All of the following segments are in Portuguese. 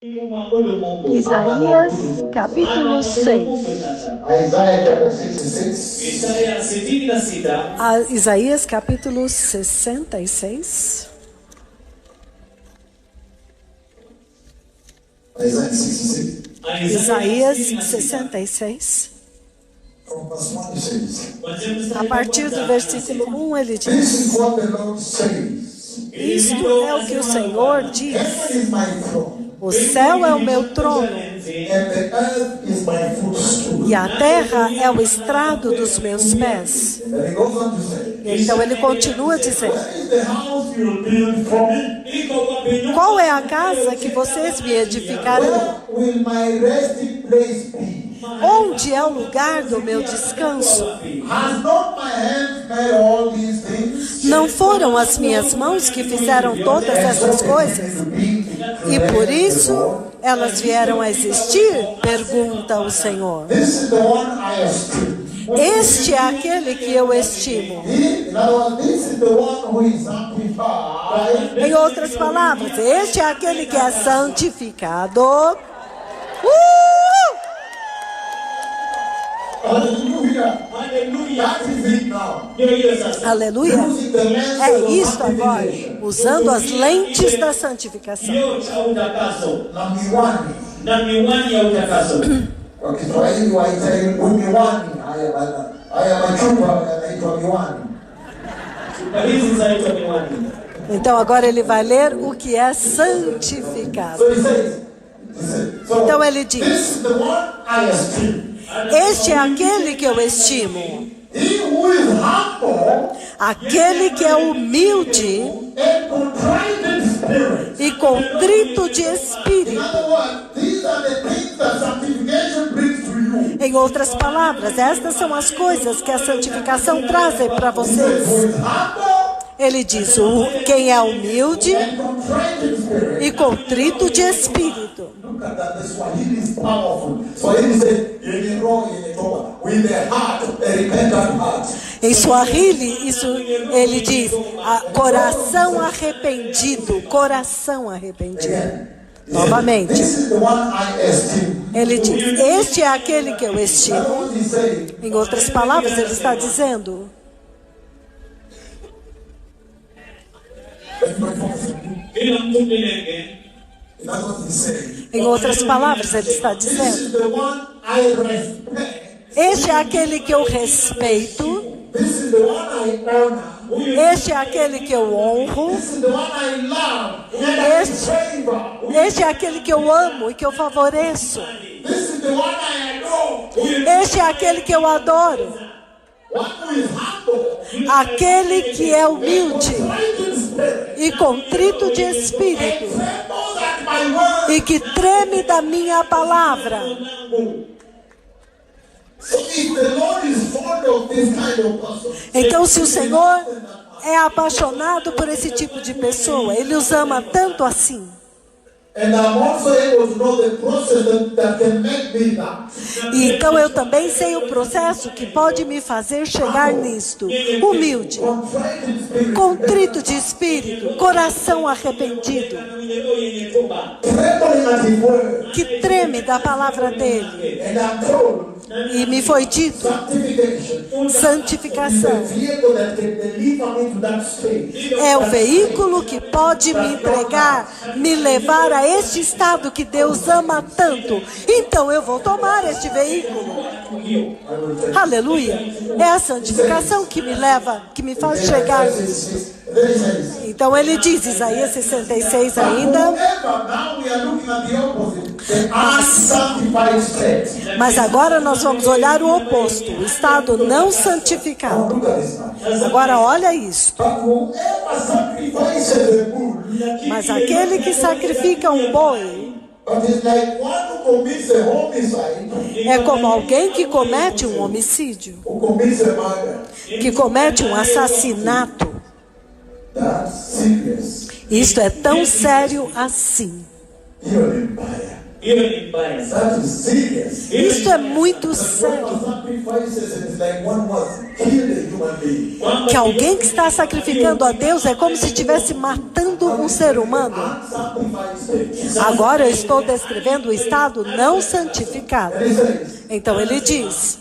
Isaías capítulo 6. Isaías capítulo 66. Isaías 66. A partir do versículo 1 ele diz: isto é o que o Senhor diz. O céu é o meu trono, e a terra é o estrado dos meus pés. Então ele continua dizendo: qual é a casa que vocês me edificarão? Onde é o lugar do meu descanso? Não foram as minhas mãos que fizeram todas essas coisas? E por isso elas vieram a existir? Pergunta o Senhor. Este é aquele que eu estimo. Em outras palavras, este é aquele que é santificado. Aleluia. É isso agora, usando as lentes da santificação. Então agora ele vai ler o que é santificado. Então ele diz: este é aquele que eu estimo, aquele que é humilde e contrito de espírito. Em outras palavras, estas são as coisas que a santificação traz para vocês. Ele diz: quem é humilde e contrito de espírito. Em Swahili, isso ele diz: coração arrependido, coração arrependido. Novamente, ele diz: este é aquele que eu estimo. Em outras palavras, ele está dizendo: em outras palavras, ele está dizendo: este é aquele que eu respeito, este é aquele que eu honro, este é aquele que eu amo e que eu favoreço, este é aquele que eu adoro. Aquele que é humilde e contrito de espírito e que treme da minha palavra. Então, se o Senhor é apaixonado por esse tipo de pessoa, Ele os ama tanto assim. E então eu também sei o processo que pode me fazer chegar nisto. Humilde, contrito de espírito, coração arrependido, que treme da palavra dele. E me foi dito: santificação é o veículo que pode me entregar, me levar a este estado que Deus ama tanto. Então eu vou tomar este veículo. Aleluia. É a santificação que me leva, que me faz chegar. Então ele diz, Isaías 66 ainda: mas agora nós vamos olhar o oposto, o estado não santificado. Agora olha isso. Mas aquele que sacrifica um boi é como alguém que comete um homicídio, que comete um assassinato. Isto é tão sério assim. That is serious. Isso é muito sério. Que alguém que está sacrificando a Deus é como se estivesse matando um ser humano. Agora eu estou descrevendo o estado não santificado. Então ele diz: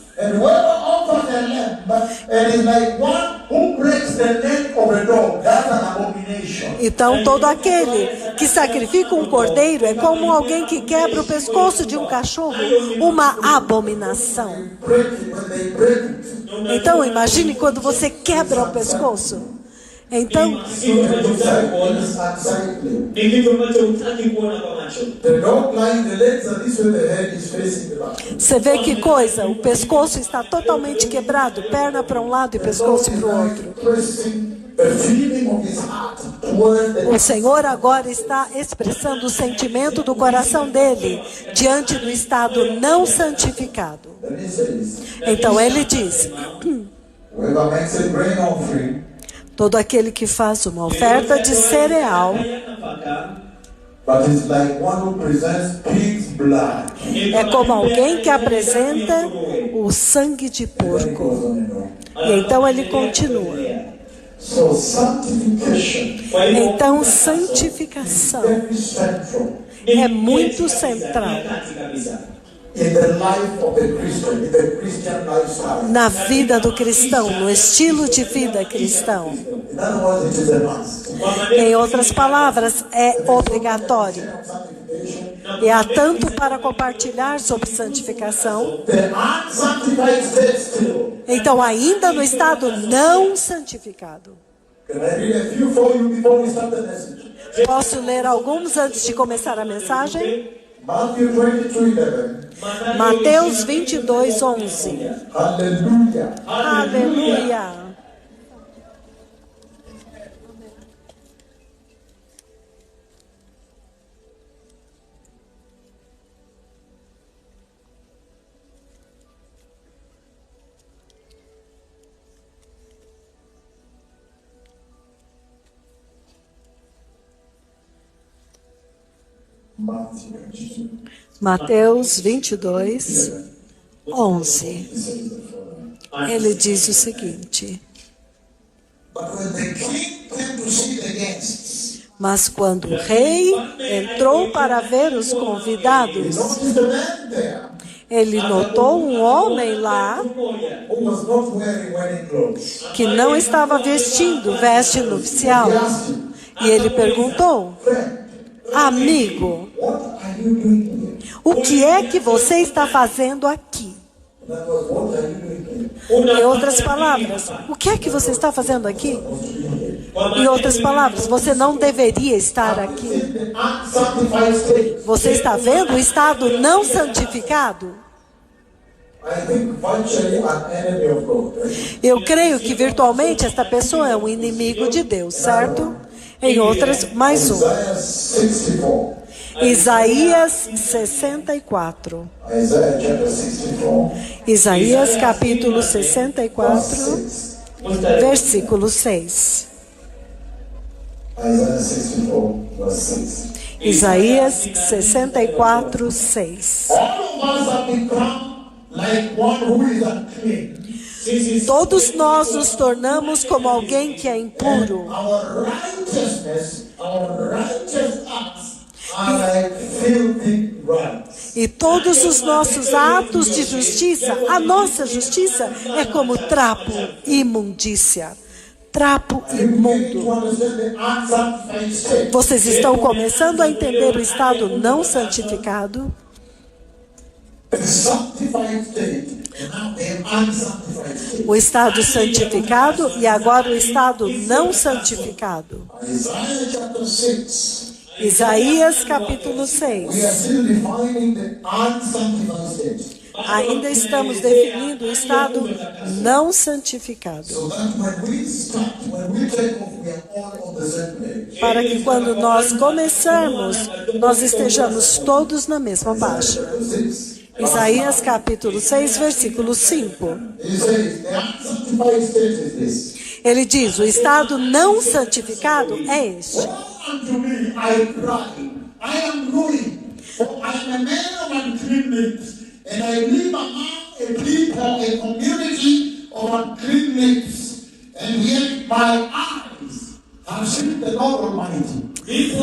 então todo aquele que sacrifica um cordeiro é como alguém que quebra o pescoço de um cachorro, uma abominação. Então imagine quando você quebra o pescoço. Então, você vê que coisa, o pescoço está totalmente quebrado, perna para um lado e pescoço para o outro. O Senhor agora está expressando o sentimento do coração dele diante do estado não santificado. Então ele diz: todo aquele que faz uma oferta de cereal é como alguém que apresenta o sangue de porco. E então ele continua. Então santificação é muito central na vida do cristão, no estilo de vida cristão. Em outras palavras, é obrigatório. E há tanto para compartilhar sobre santificação. Então, ainda no estado não santificado. Posso ler alguns antes de começar a mensagem? Mateus 22, 11. Aleluia. Aleluia. Mateus 22, 11. Ele diz o seguinte: mas quando o rei entrou para ver os convidados, ele notou um homem lá que não estava vestindo veste nupcial. E ele perguntou: amigo, o que é que você está fazendo aqui? Em outras palavras, o que é que você está fazendo aqui? Em outras palavras, você não deveria estar aqui. Você está vendo o estado não santificado? Eu creio que virtualmente esta pessoa é um inimigo de Deus, certo? Em outras, mais um. Isaías 64. Isaías capítulo 64, versículo 6. Isaías 64, 6. Todos nós nos tornamos como alguém que é impuro. E todos os nossos atos de justiça, a nossa justiça é como trapo e imundícia. Trapo imundo. Vocês estão começando a entender o estado não santificado? O estado santificado e agora o estado não santificado. Isaías capítulo 6. Ainda estamos definindo o estado não santificado. Para que quando nós começarmos, nós estejamos todos na mesma página. Isaías capítulo 6, versículo 5. Ele diz: o estado não santificado é este. For I am a man of unclean lips, and I live among a people, a community of unclean lips, and yet my eyes have seen the Lord Almighty.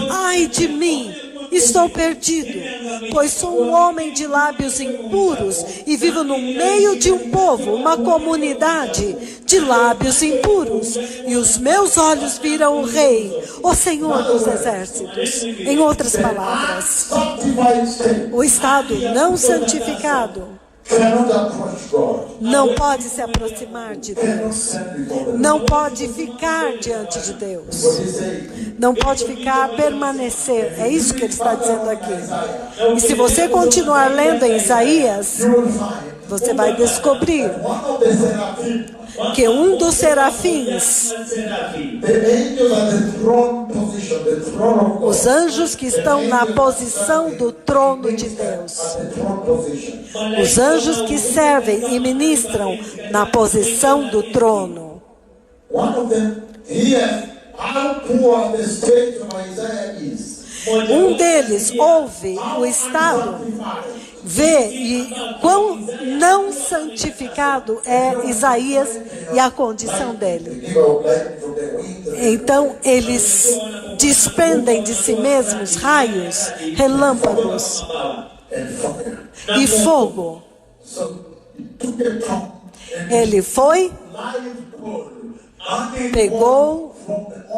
Ai de mim, estou perdido, pois sou um homem de lábios impuros e vivo no meio de um povo, uma comunidade de lábios impuros. E os meus olhos viram o Rei, o Senhor dos Exércitos. Em outras palavras, o estado não santificado não pode se aproximar de Deus, não pode ficar diante de Deus, não pode ficar, permanecer. É isso que ele está dizendo aqui. E se você continuar lendo em Isaías, você vai descobrir que um dos serafins, os anjos que estão na posição do trono de Deus, os anjos que servem e ministram na posição do trono, um deles ouve o estado, vê e quão não santificado é Isaías e a condição dele. Então eles desprendem de si mesmos raios, relâmpagos e fogo. Ele foi, pegou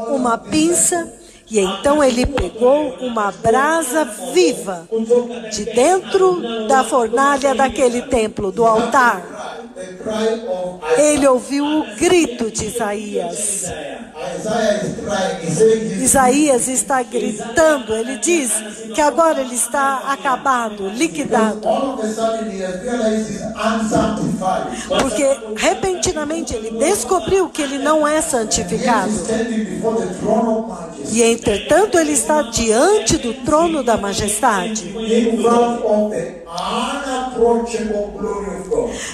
uma pinça, e então ele pegou uma brasa viva de dentro da fornalha daquele templo, do altar. Ele ouviu o grito de Isaías. Isaías está gritando, ele diz que agora ele está acabado, liquidado. Porque repentinamente ele descobriu que ele não é santificado. E entretanto ele está diante do trono da majestade.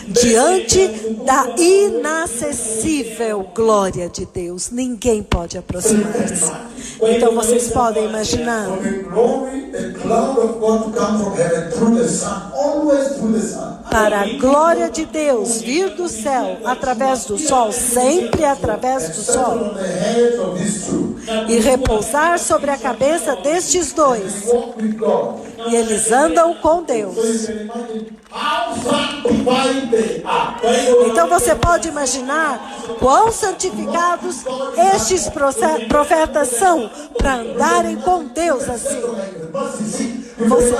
Diante da inacessível glória de Deus. Ninguém pode aproximar-se. Então vocês podem imaginar. Para a glória de Deus vir do céu, através do sol, sempre através do sol, e repousar sobre a cabeça destes dois. E eles andam com Deus. Então você pode imaginar quão santificados estes profetas são para andarem com Deus assim. Você...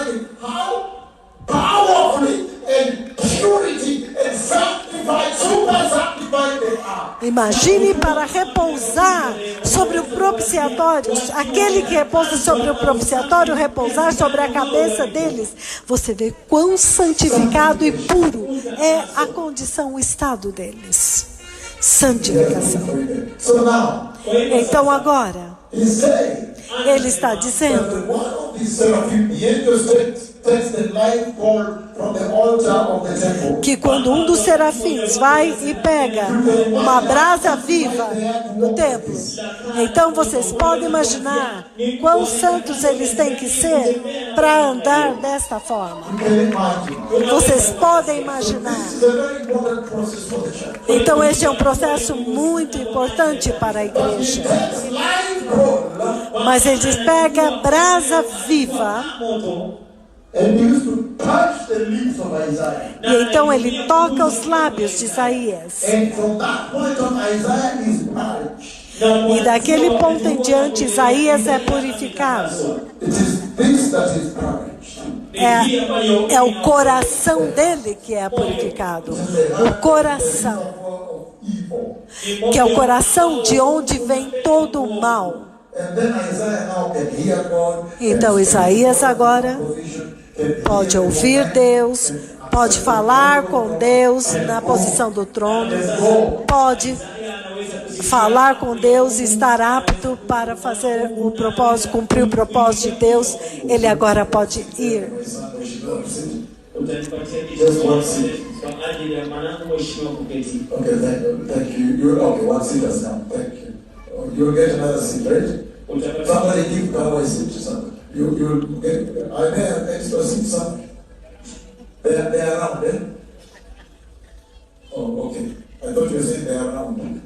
Imagine para repousar sobre o propiciatório, aquele que repousa sobre o propiciatório, repousar sobre a cabeça deles. Você vê quão santificado e puro é a condição, o estado deles. Santificação. Então agora, ele está dizendo que quando um dos serafins vai e pega uma brasa viva no templo, então vocês podem imaginar quão santos eles têm que ser para andar desta forma. Vocês podem imaginar. Então este é um processo muito importante para a igreja. Mas eles pegam brasa viva. E então ele toca os lábios de Isaías. E daquele ponto em diante, Isaías é purificado. É o coração dele que é purificado. O coração. Que é o coração de onde vem todo o mal. Então Isaías agora pode ouvir Deus, pode falar com Deus na posição do trono, pode falar com Deus e estar apto para fazer o propósito, cumprir o propósito de Deus. Ele agora pode ir. You'll get another seat, right? Somebody give power seat to somebody. I may have extra seen some. They are around there. Oh, okay. I thought you were saying they are around.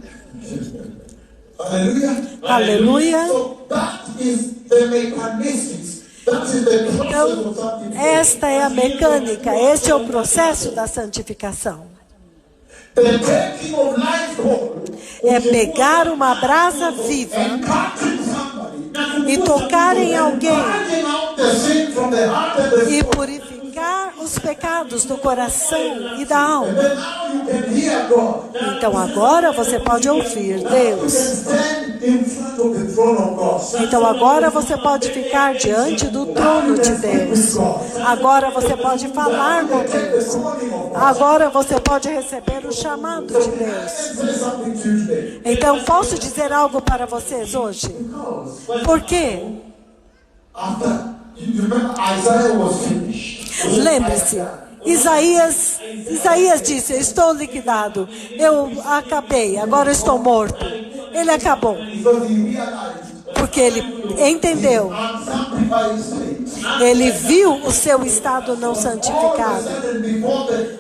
Hallelujah. Aleluia. So that is the mechanics. That is the process Então, of sanctification. esta é a mecânica, este é o processo da santificação. The taking of life coal É pegar uma brasa viva and touching somebody e tocar em alguém finding out the sin from the heart and the e soul. purificar os pecados do coração e da alma. Then now you can hear God. Então agora você pode ouvir Deus. Stand in front of the throne of God. Então agora você pode ficar diante do trono de Deus. Agora você pode falar com Deus. Agora você pode receber o chamado de Deus. Say something to you today. Então posso dizer algo para vocês hoje? Por quê? After you remember Isaiah was finished. Lembre-se, Isaías disse, eu estou liquidado, eu acabei, agora estou morto. Ele acabou, Because he realized porque ele entendeu, unsanctified state. ele viu o seu estado não santificado. Before the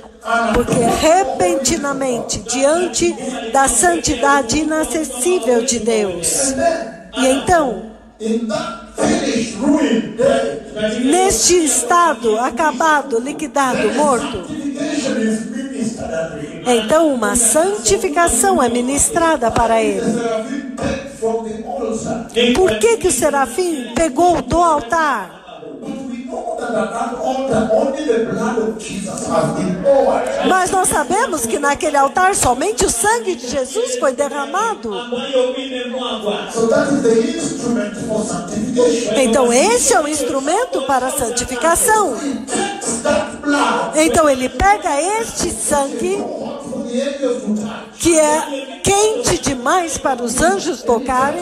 Porque repentinamente, diante da santidade inacessível de Deus, e então, in that finished, ruined day, neste estado acabado, liquidado, morto, sanctification is ministered at him. então uma santificação é ministrada para ele. Seraphim take from the altar. Por que o serafim pegou do altar? But we know that at that altar only the blood of Jesus has been poured. Mas nós sabemos que naquele altar somente o sangue de Jesus foi derramado. So that is the instrument for sanctification. Então esse é o instrumento para a santificação. Takes that blood Então ele pega este sangue, for the angels to touch. que é quente demais para os anjos tocarem,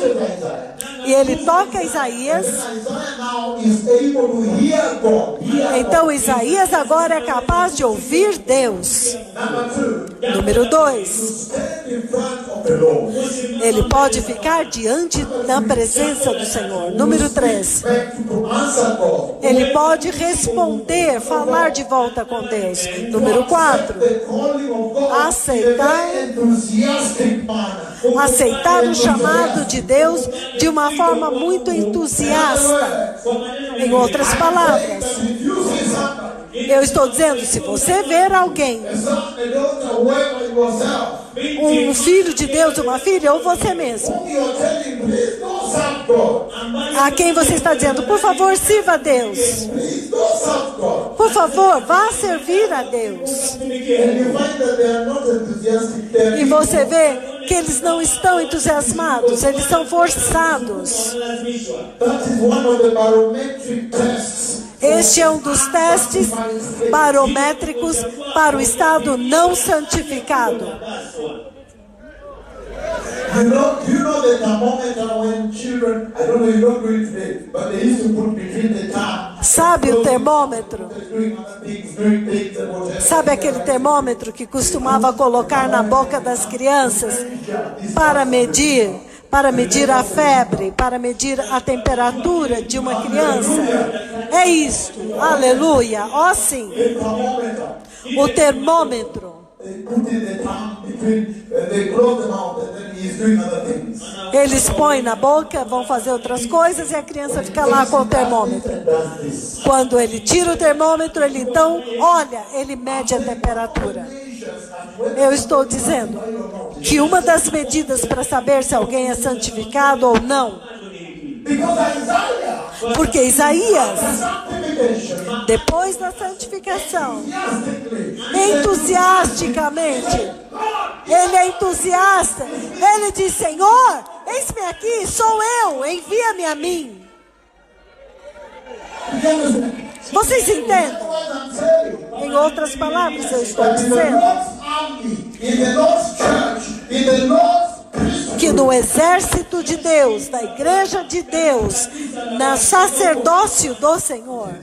e ele toca Isaías. Isaiah now is able to hear God. Então Isaías agora é capaz de ouvir Deus. Number 2, Número 2, stand in front of the Lord. ele pode ficar diante da presença do Senhor. Número 3, Expect to answer God. ele pode responder, falar de volta com Deus. Número 4, The calling of God aceitar in a very enthusiastic manner. aceitar o chamado de Deus de uma forma muito entusiasta. Em outras palavras, If you see somebody, eu estou dizendo, se você ver alguém, a son, a daughter, whoever yourself, um filho de Deus, uma filha, ou você mesmo, whom you are telling, please don't serve God. a quem você está dizendo, por favor, sirva a Deus. Please don't serve God. Por favor, vá servir a Deus. And you find that they are not enthusiastic. They are E você vê que eles não estão entusiasmados, eles são forçados. That is one of the barometric tests. Este é um dos testes barométricos para o estado não santificado. You know the thermometer when children, I don't know, you don't do it today, but they used to put between the thumb. Sabe o termômetro? Doing other things, doing things and whatever. Sabe aquele termômetro que costumava colocar na boca das crianças para medir a febre, para medir a temperatura de uma criança? É isto, aleluia, ó sim, o termômetro. They put in the thumb between, they close the mouth and then he's doing other things. Eles põem na boca, vão fazer outras coisas e a criança fica lá com o termômetro. Does this. Quando ele tira o termômetro, ele então, olha, ele mede a temperatura. Eu estou dizendo que uma das medidas para saber se alguém é santificado ou não, Because Isaiah, porque Isaías, sanctification, depois da santificação, enthusiastically, entusiasticamente, ele é entusiasta, ele diz, Senhor, eis-me aqui, sou eu, envia-me a mim. you understand? Vocês entendem? What I'm saying. Em outras palavras, eu estou That in the dizendo Lord's army, in the Lord's church, in the Lord's priesthood, que no exército de Deus, na igreja de Deus, no sacerdócio do Senhor,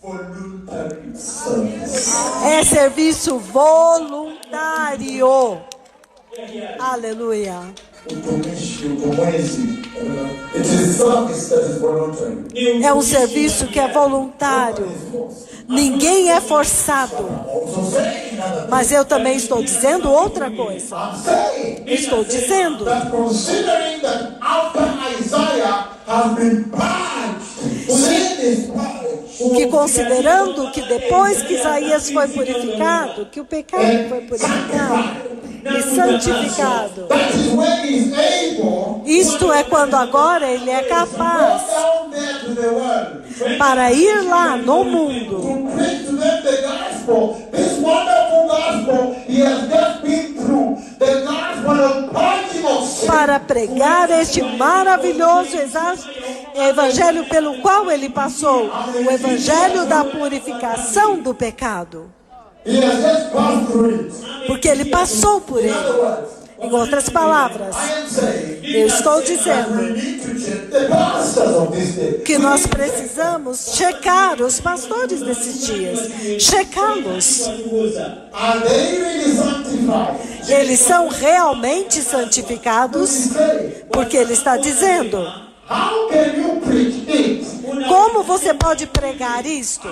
voluntary service. é serviço voluntário. Aleluia. It is service that is voluntary. É um serviço que é voluntário. Ninguém é forçado. Mas eu também estou dizendo outra coisa. Estou dizendo que considerando que depois que Isaías foi purificado, que o pecado foi purificado e santificado, isto é quando agora ele é capaz para ir lá no mundo para pregar este maravilhoso evangelho pelo qual ele passou, o evangelho da purificação do pecado. Porque ele passou por ele. Em outras palavras, eu estou dizendo que nós precisamos checar os pastores desses dias, checá-los. Eles são realmente santificados? Porque ele está dizendo: como você pode pregar isto?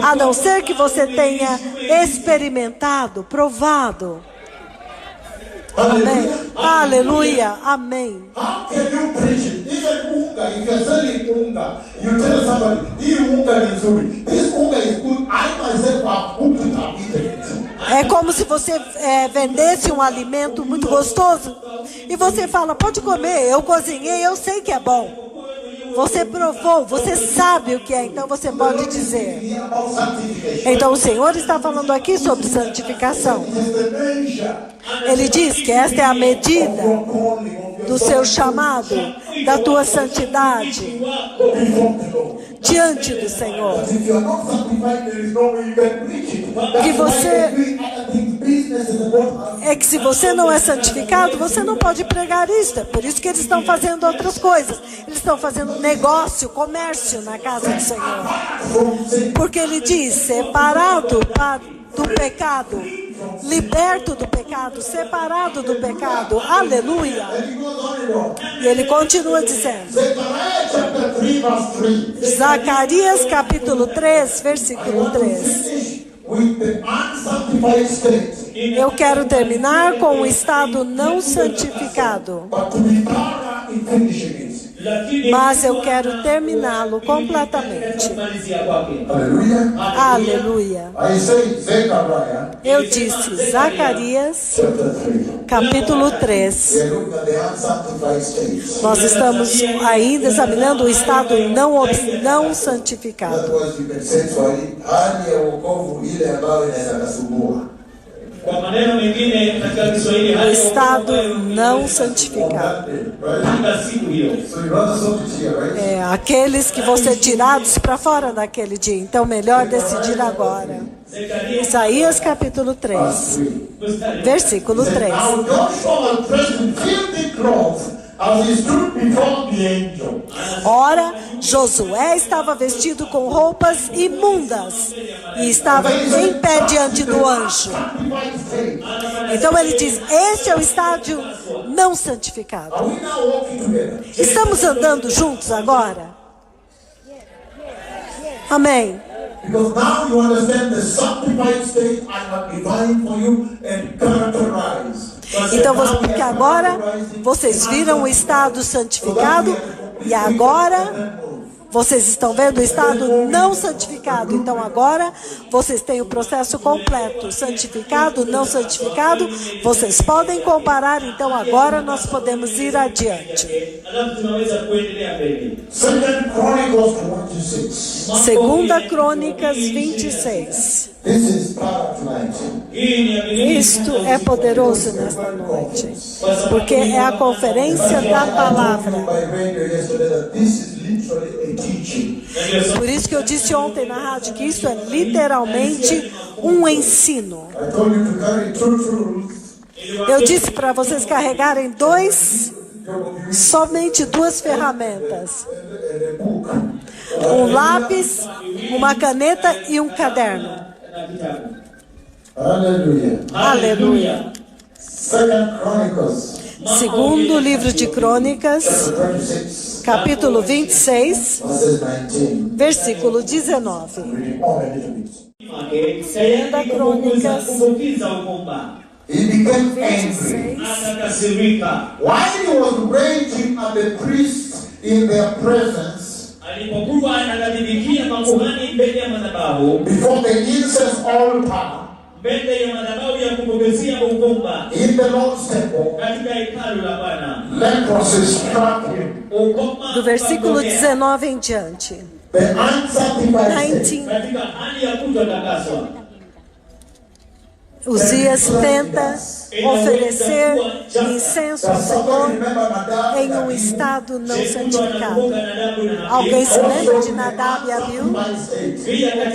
A não ser que você tenha experimentado, provado. Amém. Aleluia. Amém. É como se você vendesse um alimento muito gostoso e você fala: pode comer, eu cozinhei, eu sei que é bom. Você provou, você sabe o que é, então você pode dizer. Então o Senhor está falando aqui sobre santificação. Ele diz que esta é a medida do seu chamado, da tua santidade diante do Senhor. Que se você não é santificado, você não pode pregar isso. É por isso que eles estão fazendo outras coisas. Eles estão fazendo negócio, comércio na casa do Senhor. Porque ele diz: separado do pecado, liberto do pecado, separado do pecado. Aleluia. E ele continua dizendo, Zacarias capítulo 3, versículo 3. Eu quero terminar com o estado não santificado, mas eu quero terminá-lo completamente. Aleluia. Eu disse Zacarias capítulo 3. Nós estamos ainda examinando o estado não santificado. O estado não santificado. Aqueles que vão ser tirados para fora daquele dia. Então, melhor decidir agora. Isaías capítulo 3, versículo 3. Ora, Josué estava vestido com roupas imundas e estava em pé diante do anjo. Então ele diz: este é o estádio não santificado. Estamos andando juntos agora? Amém. Because now you understand the sanctified state I have defined for you and characterized. Então, porque agora vocês viram o estado santificado e agora vocês estão vendo o estado não santificado. Então agora vocês têm o processo completo, santificado, não santificado. Vocês podem comparar, então agora nós podemos ir adiante. Segunda Crônicas 26. Isto é poderoso nesta noite, porque é a conferência da palavra. Por isso que eu disse ontem na rádio que isso é literalmente um ensino. Eu disse para vocês carregarem somente duas ferramentas. Um lápis, uma caneta e um caderno. Aleluia. Aleluia. Second Chronicles, Segundo livro de Crônicas, chapter 26, capítulo 26, verses 19. versículo 19. Reading on a little bit. Segunda Crônicas, He became angry 26. while he was raging at the priests in their presence Alipokuwa anaghadhibikia makuhani mbele ya madhabahu, before the incense altar mbele ya madhabahu ya kupokezea uvumba in the Lord's temple, katika hekalu la Bwana. leprosy struck him. Ukoma Do versículo ukatokea 19 em diante. The unsanctified state 19. katika hali ya kutotakaswa. Uzias tenta oferecer incenso ao Senhor em um estado não santificado. Alguém se lembra de Nadab e Abiú?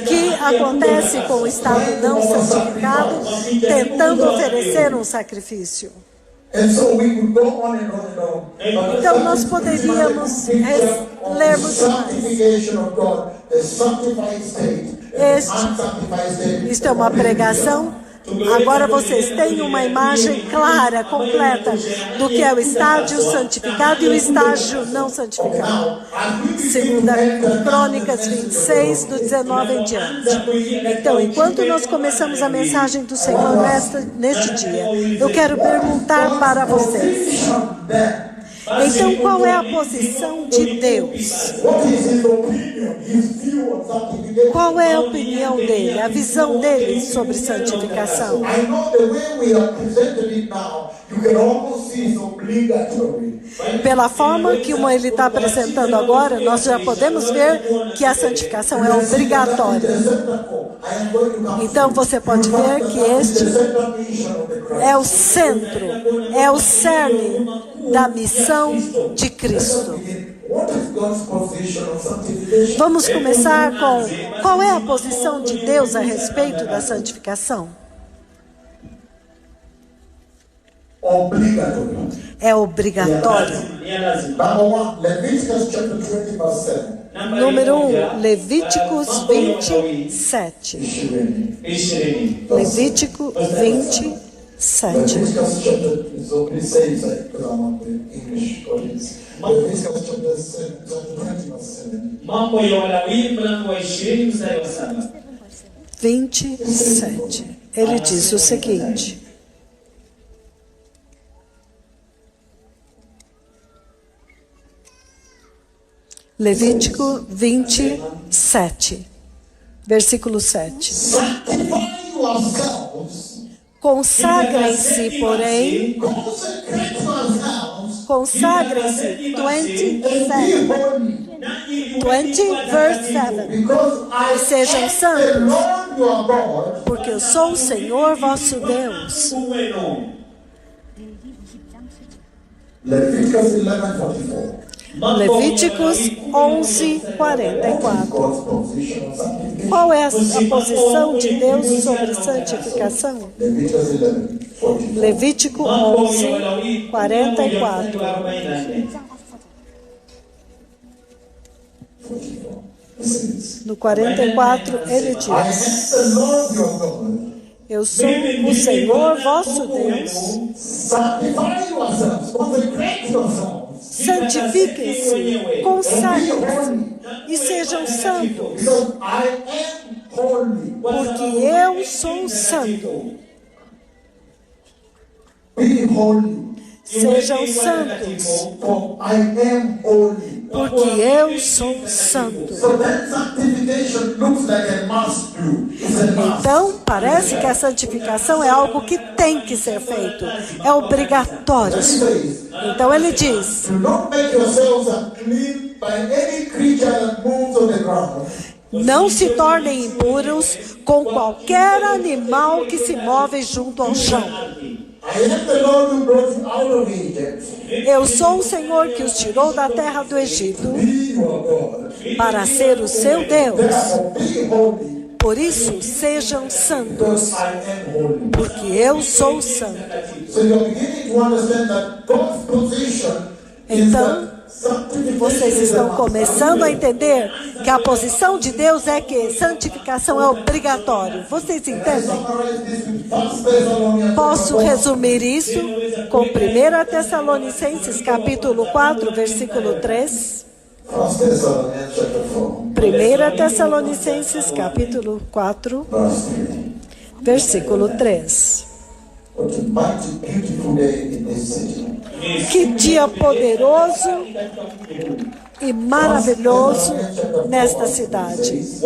Que acontece com o estado não santificado, tentando oferecer um sacrifício. And so we could go on and on and on. Então nós poderíamos ler muito mais. Sanctification of God, a sanctified state, unsanctified state. Isto é uma pregação. Agora vocês têm uma imagem clara, completa, do que é o estágio santificado e o estágio não santificado. Segunda Crônicas 26, do 19 em diante. Então, enquanto nós começamos a mensagem do Senhor neste dia, eu quero perguntar para vocês. Então, qual é a posição de Deus? What is his opinion, his view on sanctification? Qual é a opinião dele, a visão dele sobre santificação? I know the way we are presented it now, you can almost see it's obligatory. Pela forma que ele está apresentando agora, nós já podemos ver que a santificação é obrigatória. Então você pode ver que este é o centro, é o cerne da missão de Cristo. What is God's position on sanctification? Vamos começar com qual é a posição de Deus a respeito da santificação? Obligatory. É obrigatório. Number one, Leviticus chapter 20, verse 7. Número 1, Levíticos 27. Levítico 27. Leviticus chapter, so please say it because I'm on the English audience. Leviticus chapter 20, verse 7. Mambo ya Walawi mlango wa 20 mstari wa 7. 27. Ele diz o seguinte: Levítico 27, versículo 7. Sanctify yourselves, Consagrem-se, porém, consecrate yourselves, consagrem-se, and 27, be holy, 20, verse 7. because I E sejam am the santos, Lord your God. porque eu sou o Senhor vosso Deus. Leviticus 11:44. Levíticos 11:44. God's position on sanctification. Qual é a posição de Deus sobre santificação? Leviticus 11:44. Levítico 11:44. No 44, ele I diz: am the Lord your God. Eu sou o Senhor vosso Deus. Sanctify yourselves, consecrate yourselves, Santifiquem-se, consagrem-se e sejam santos, because I am holy. porque eu sou santo. Be holy, Sejam santos, for I am holy. porque eu sou santo. So that sanctification looks like a must do. It's a must. Então, parece que a santificação é algo que tem que ser feito, é obrigatório. Então ele diz: Do not make yourselves unclean by any creature that moves on the ground. não se tornem impuros com qualquer animal que se move junto ao chão. I am the Lord who brought you out of Egypt. Eu sou o Senhor que os tirou da terra do Egito Be your God. para ser o seu Deus. Therefore, be holy, Por isso, sejam santos, because I am holy. porque eu sou santo. So you're beginning to understand that God's position is Então, that Vocês estão começando a entender que a posição de Deus é que santificação é obrigatório. Vocês entendem? Posso resumir isso com 1 Tessalonicenses capítulo 4, versículo 3. 1 Tessalonicenses capítulo 4, versículo 3. Que dia poderoso e maravilhoso nesta cidade. 1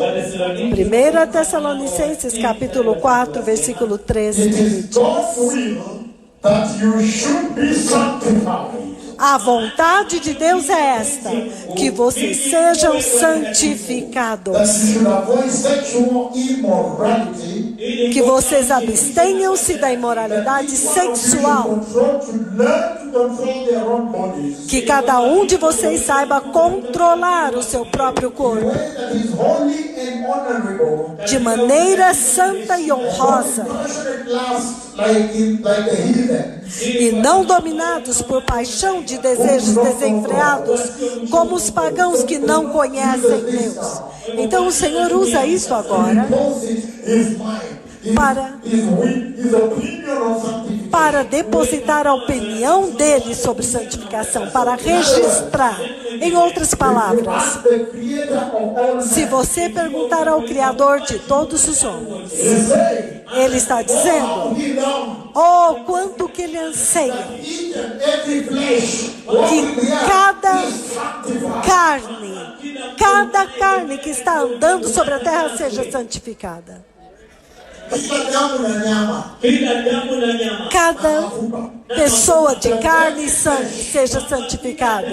Tessalonicenses capítulo 4, versículo 13, ele diz: a vontade de Deus é esta, que vocês sejam santificados, que vocês abstenham-se da imoralidade sexual, que cada um de vocês saiba controlar o seu próprio corpo de maneira santa e honrosa, e não dominados por paixão de desejos desenfreados, como os pagãos que não conhecem Deus. Então o Senhor usa isso agora para depositar a opinião dele sobre santificação, para registrar. Em outras palavras, se você perguntar ao Criador de todos os homens, ele está dizendo: oh, quanto que ele anseia que cada carne que está andando sobre a terra seja santificada. Cada pessoa de carne e sangue seja santificado.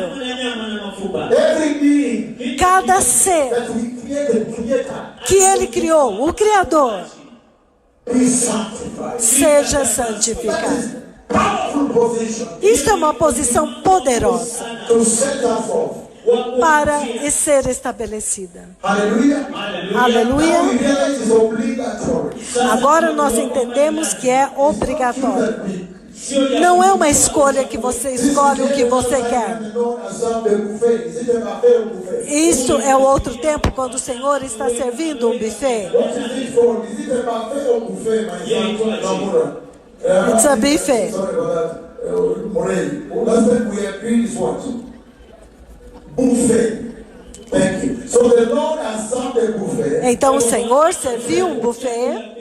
Cada ser que ele criou, o Criador, seja santificado. Isso é uma posição poderosa para ser estabelecida. Aleluia. Agora nós entendemos que é obrigatório. Não é uma escolha que você escolhe o que você quer. Isso é o outro tempo, quando o Senhor está servindo um buffet. It's a buffet. Então o Senhor serviu um buffet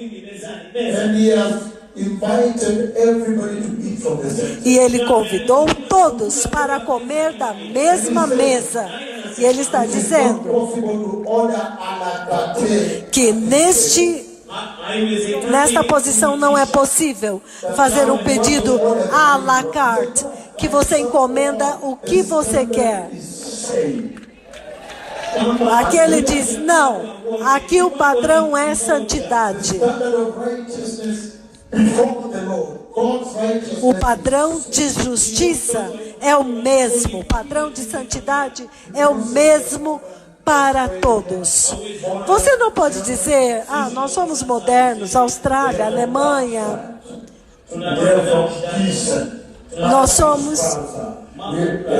e ele convidou todos para comer da mesma mesa. E ele está dizendo que nesta posição não é possível fazer um pedido à la carte, que você encomenda o que você quer. Aqui ele diz: não, aqui o padrão é santidade. O padrão de justiça é o mesmo, o padrão de santidade é o mesmo para todos. Você não pode dizer: ah, nós somos modernos, Austrália, Alemanha, nós somos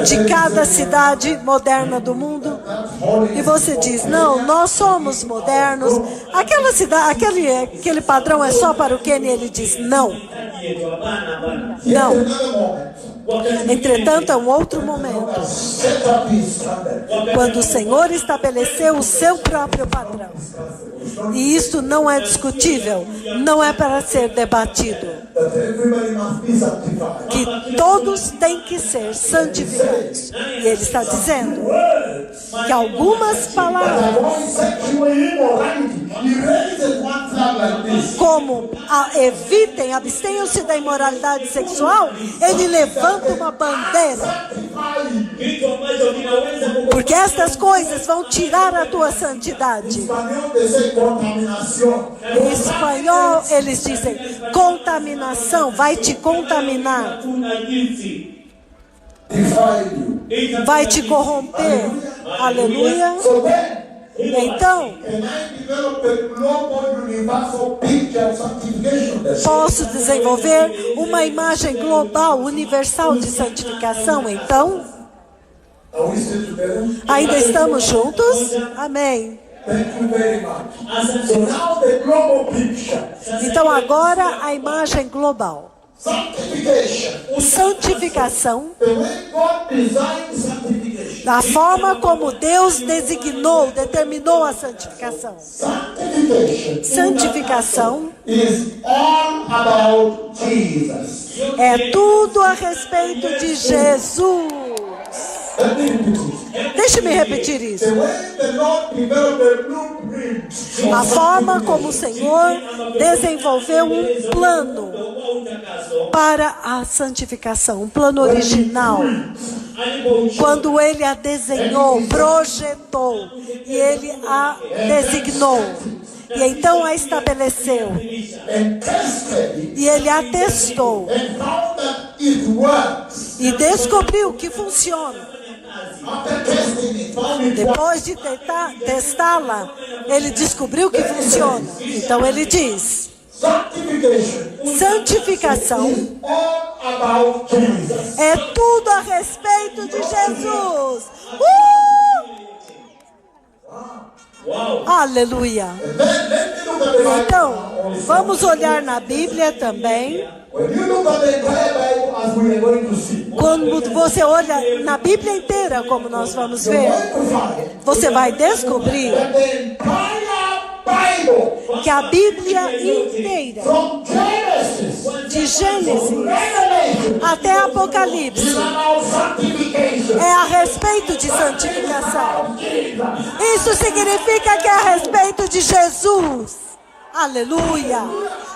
de cada cidade moderna do mundo, e você diz: não, nós somos modernos, aquela cidade, aquele padrão é só para o Quênia. Ele diz: não. Entretanto, é um outro momento, quando o Senhor estabeleceu o seu próprio padrão, e isso não é discutível, não é para ser debatido, que todos têm que ser santificados. E ele está dizendo que algumas palavras, como evitem, abstenham-se da imoralidade sexual, ele levanta uma bandeira, porque estas coisas vão tirar a tua santidade. Em espanhol eles dizem: contaminação, vai te contaminar, vai te corromper. Aleluia. Então, posso desenvolver uma imagem global, universal de santificação. Então, Are we still together? Ainda estamos juntos? Amém. Thank you very much. So now the global picture. Então agora a imagem global. Sanctification. Santificação. The way God designed sanctification. Da forma como Deus determinou a santificação. Santificação Is all about Jesus. é tudo a respeito de Jesus. Let me repeat it. Deixe-me repetir isso. The way the Lord developed a blueprint. A forma como o Senhor desenvolveu um plano para a santificação, um plano original. Quando Ele a desenhou, projetou, e Ele a designou, e então a estabeleceu, And tested e Ele a testou, and found that it works. e descobriu que funciona. After testing it, found it works. Depois de testá-la, Ele descobriu que funciona. Então Ele diz: Sanctification santificação is all about Jesus. é tudo a respeito de Jesus. Aleluia. Then let me look at the Bible Então, now also. vamos olhar na Bíblia também. When you look at the entire Bible, as we are going to see, Quando você olha na Bíblia inteira, como nós vamos ver, you're going to find você vai descobrir that the entire Bible, que a Bíblia inteira, from Genesis de Gênesis to Revelation, até Apocalipse, is about sanctification. é a respeito de santificação. Isso significa que é a respeito de Jesus. Aleluia!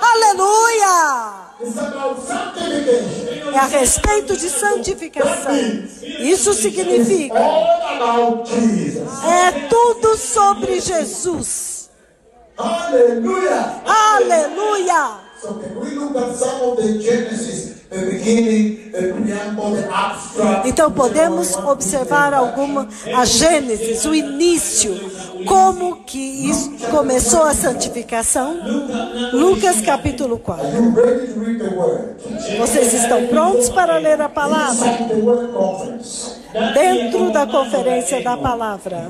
Aleluia! It's about sanctification. É a respeito de santificação. Isso significa, All about Jesus. é tudo sobre Jesus. Hallelujah. Aleluia! So can we look at some of the Genesis, the beginning, the preamble, the abstract? Então podemos observar a Gênesis, o início, como que isso começou a santificação. Lucas capítulo 4. Are you ready to read the word? Vocês estão prontos para ler a palavra? Inside the word conference. Dentro da conferência da palavra.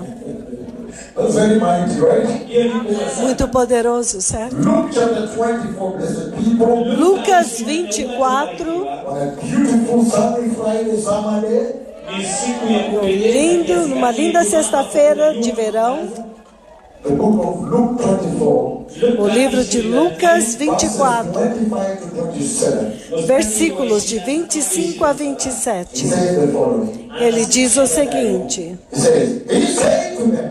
That's very mighty, right? Muito poderoso, certo? Luke chapter 24, blessed people. Lucas 24, On a beautiful sunny Friday, summer day. lindo, numa linda sexta-feira de verão, The book of Luke 24. o livro de Lucas 24, Verses 25 to 27. versículos de 25 a He 27. says the following. Ele diz o seguinte, He says, he said to them,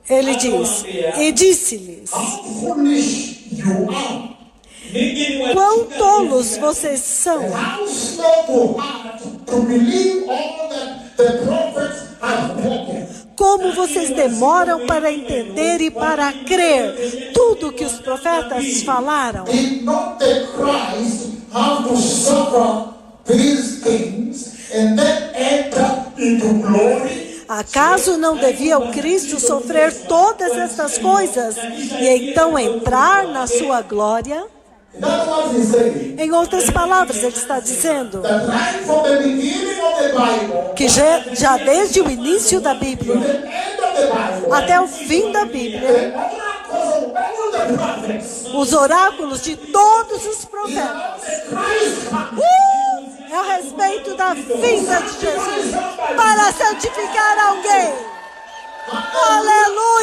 ele diz, e disse-lhes, how foolish you are, quão tolos vocês são, how slow to heart to believe all that the prophets have spoken. como vocês demoram para entender e para crer tudo que os profetas falaram. Did not the Christ have to suffer these things and then enter into glory? Acaso não devia o Cristo sofrer todas essas coisas e então entrar na sua glória? In other words, he's saying Em outras palavras, ele está dizendo that right from the beginning of the Bible, que já desde o início da Bíblia the end of the Bible, até o fim da Bíblia, the oracles of all the prophets, os oráculos de todos os profetas Christ é a respeito da vinda de Jesus para santificar alguém.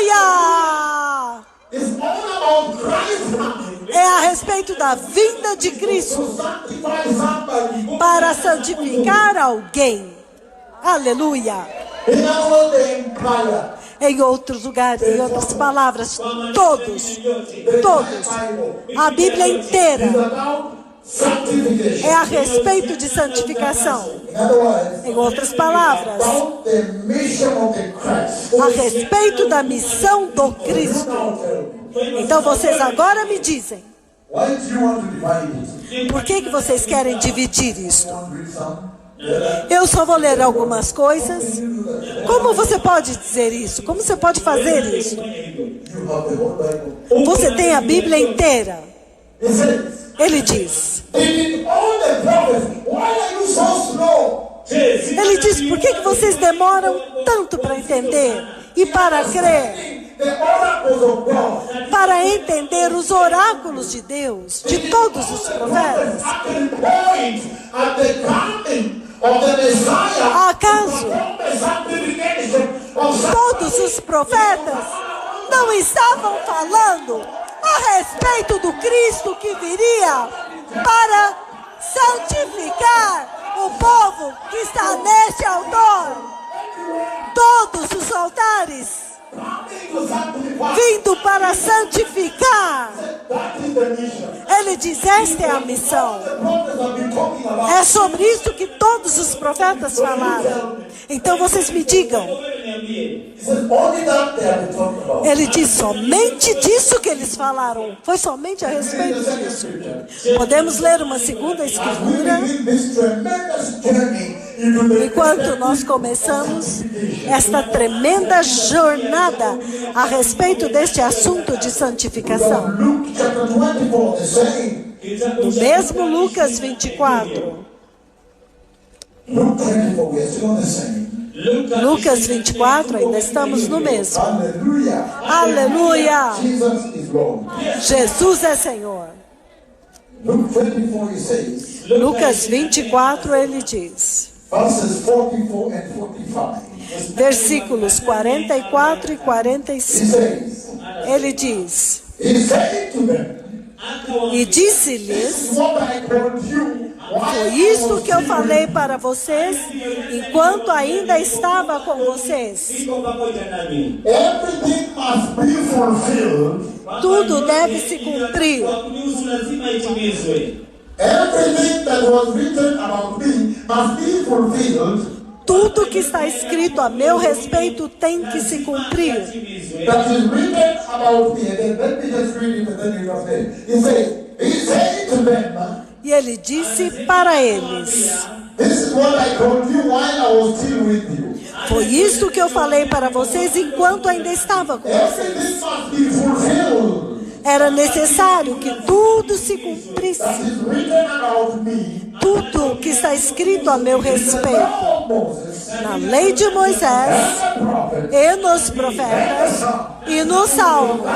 Aleluia! is all about Christ coming É a respeito da vinda de Cristo to sanctify somebody. para santificar alguém. Aleluia! In other words, the empire, Em outros lugares, em outras palavras, todos, a Bíblia inteira is about sanctification. é a respeito de santificação. In other words, Em outras palavras, about the mission of the Christ. a respeito da missão do Cristo. Now tell me, Então vocês agora me dizem, why do you want to divide it? por que vocês querem dividir isso? Want to read some? Eu só vou ler algumas coisas. Como você pode dizer isso? Como você pode fazer isso? You have the whole Bible. Você tem a Bíblia inteira. He says, Ele diz, they did all the prophets. Why are you so slow Ele diz, por que vocês demoram tanto para entender e para crer? The oracles of God. Para entender os oráculos de Deus, de todos os profetas. Acaso todos os profetas não estavam falando a respeito do Cristo que viria para santificar o povo que está neste altar? Todos os altares vindo para santificar. Ele diz, esta é a missão. É sobre isso que todos os profetas falaram. Então vocês me digam. Ele diz, somente disso que eles falaram. Foi somente a respeito disso. Podemos ler uma segunda escritura. Enquanto nós começamos esta tremenda jornada a respeito deste assunto de santificação. No mesmo Lucas 24. Lucas 24, ainda estamos no mesmo. Aleluia! Jesus é Senhor. Lucas 24, ele diz. Versículos 44 e 45. Ele diz. E disse-lhes, foi isso que eu falei para vocês, enquanto ainda estava com vocês. Tudo deve se cumprir. Everything that was written about me must be fulfilled. Tudo que está escrito a meu respeito tem que se cumprir. That is written about me. Again, let me just read it and then you can say. He said to them, e ele disse para eles, this is what I told you while I was still with you. Foi isso que eu falei para vocês enquanto ainda estava com vocês. Everything must be fulfilled. Era necessário que tudo se cumprisse. That is written about me. Tudo que está escrito a meu respeito. Na lei de Moisés, e nos profetas, e nos salmos.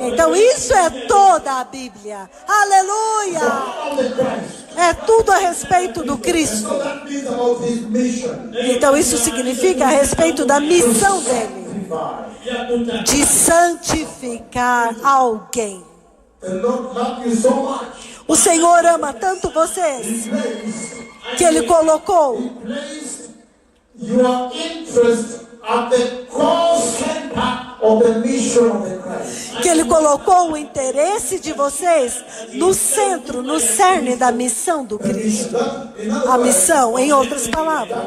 Então isso é toda a Bíblia. Aleluia! É tudo a respeito do Cristo. Então isso significa a respeito da missão dele. De santificar alguém. O Senhor ama tanto vocês que Ele colocou que Ele colocou o interesse de vocês no centro, no cerne da missão do Cristo. A missão, em outras palavras.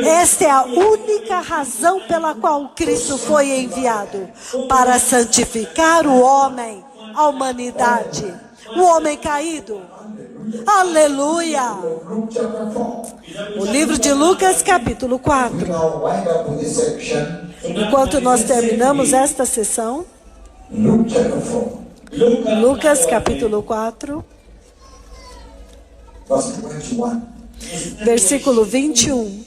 Esta é a única razão pela qual Cristo foi enviado, para santificar o homem, a humanidade, o homem caído. Aleluia! O livro de Lucas, capítulo 4. Enquanto nós terminamos esta sessão, Lucas, capítulo 4, versículo 21.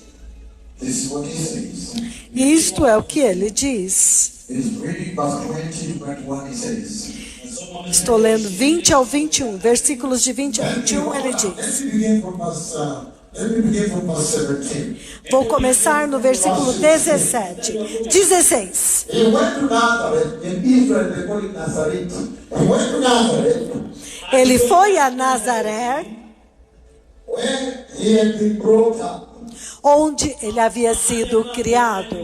Isto é o que ele diz. Estou lendo 20 ao 21, versículos de 20 a 21, ele diz. Vou começar no versículo 17. 16. Ele foi a Nazaré, onde ele havia sido criado.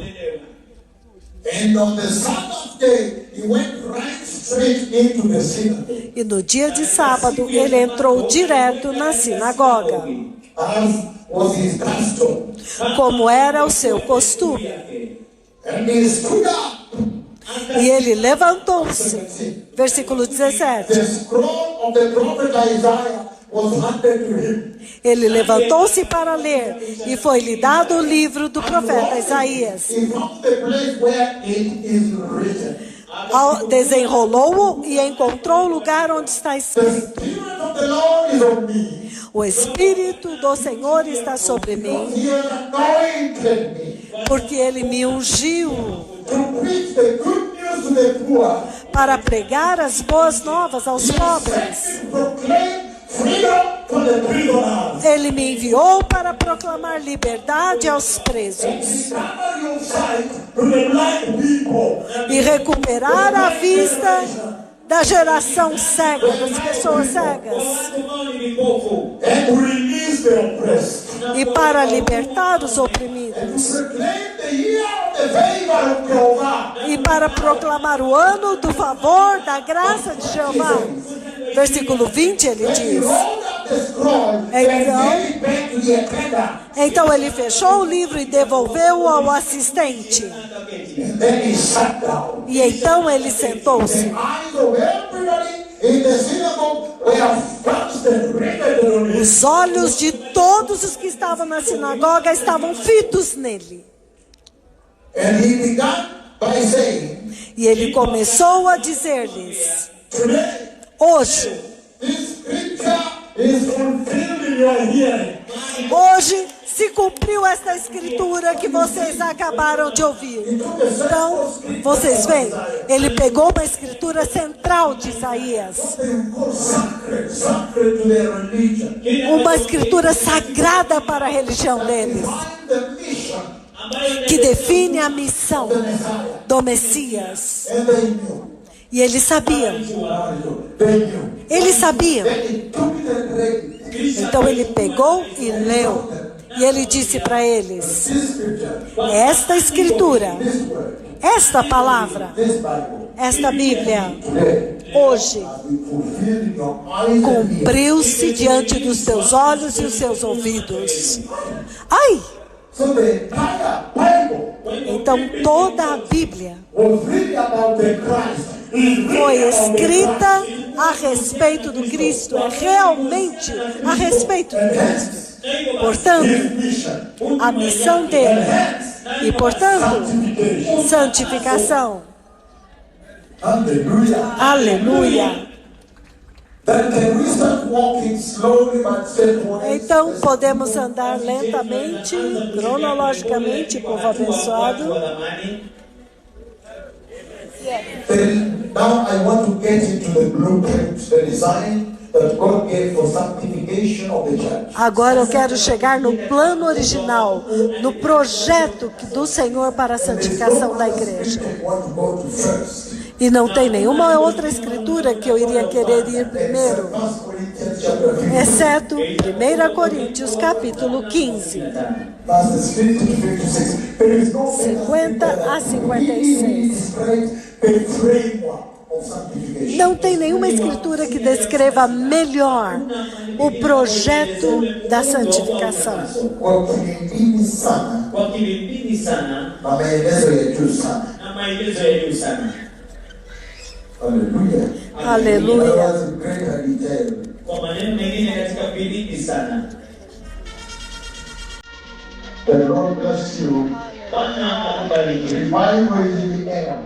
E no dia de sábado, ele entrou direto na sinagoga, como era o seu costume. E ele levantou-se. Versículo 17. Ele levantou-se para ler, e foi-lhe dado o livro do profeta Isaías. Desenrolou-o e encontrou o lugar onde está escrito: O Espírito do Senhor está sobre mim, He has anointed me porque Ele me ungiu to preach the good news to the poor. para pregar as boas novas aos pobres. To proclaim freedom to the prisoners. Ele me enviou para proclamar liberdade aos presos Recover your sight to the blind people. e recuperar a vista da geração cega, das pessoas cegas, And to release the oppressed. e para libertar os oprimidos, To proclaim the year of the favor of Jehovah. e para proclamar o ano do favor, da graça de Jeová. Versículo 20, ele He diz: rolled up the scroll and Então- gave it back to the attendant. então ele fechou o livro e devolveu-o ao assistente. And then he sat down. E então ele sentou-se. The eyes of everybody in the synagogue were fixed and riveted on him. Os olhos de todos os que estavam na sinagoga estavam fitos nele. And he began by saying, E ele começou a dizer-lhes: today, hoje, this scripture is fulfilled in your hearing. hoje se cumpriu esta escritura que vocês acabaram de ouvir. Então, vocês veem, ele pegou uma escritura central de Isaías, Sacred to their religion. uma escritura sagrada para a religião deles, Find the mission. que define a missão do Messias. And they knew. E eles sabiam, They knew. eles sabiam. Then he took it and read it. Então ele pegou e leu. E ele disse para eles: This scripture, esta escritura, this word, esta palavra, this Bible, esta Bíblia, today, hoje be fulfilled in your eyes and ears. cumpriu-se diante dos teus olhos e os seus ouvidos. Ai! So the entire Bible Então toda a Bíblia was written about the Christ. foi escrita a respeito do Cristo, é realmente a respeito do Cristo. Portanto, Mission. a missão dele e, portanto, santificação. Hallelujah. Aleluia! Then can we start walking slowly but steadfastly? Então podemos andar lentamente, cronologicamente, povo abençoado. Then now I want to get into the blueprint, the design that God gave for sanctification of the church. Agora eu quero chegar no plano original, no projeto do Senhor para a santificação da igreja. I want to go to first. E não tem nenhuma outra escritura que eu iria querer ir primeiro, 1 Corinthians chapter 15, exceto 1 Coríntios capítulo 15, verses 50 to 56. There is no 50 a 56. describes the framework of sanctification. Não tem nenhuma escritura que descreva melhor o projeto da santificação. Kwa kipindi sana Kwa kipindi sana na maelezo ya juu sana. na maelezo ya juu sana. Hallelujah. Aleluia. That was in greater detail. Kwa maneno mengine katika bidii sana. The Lord bless you. Bwana akubariki. Revival is in the air.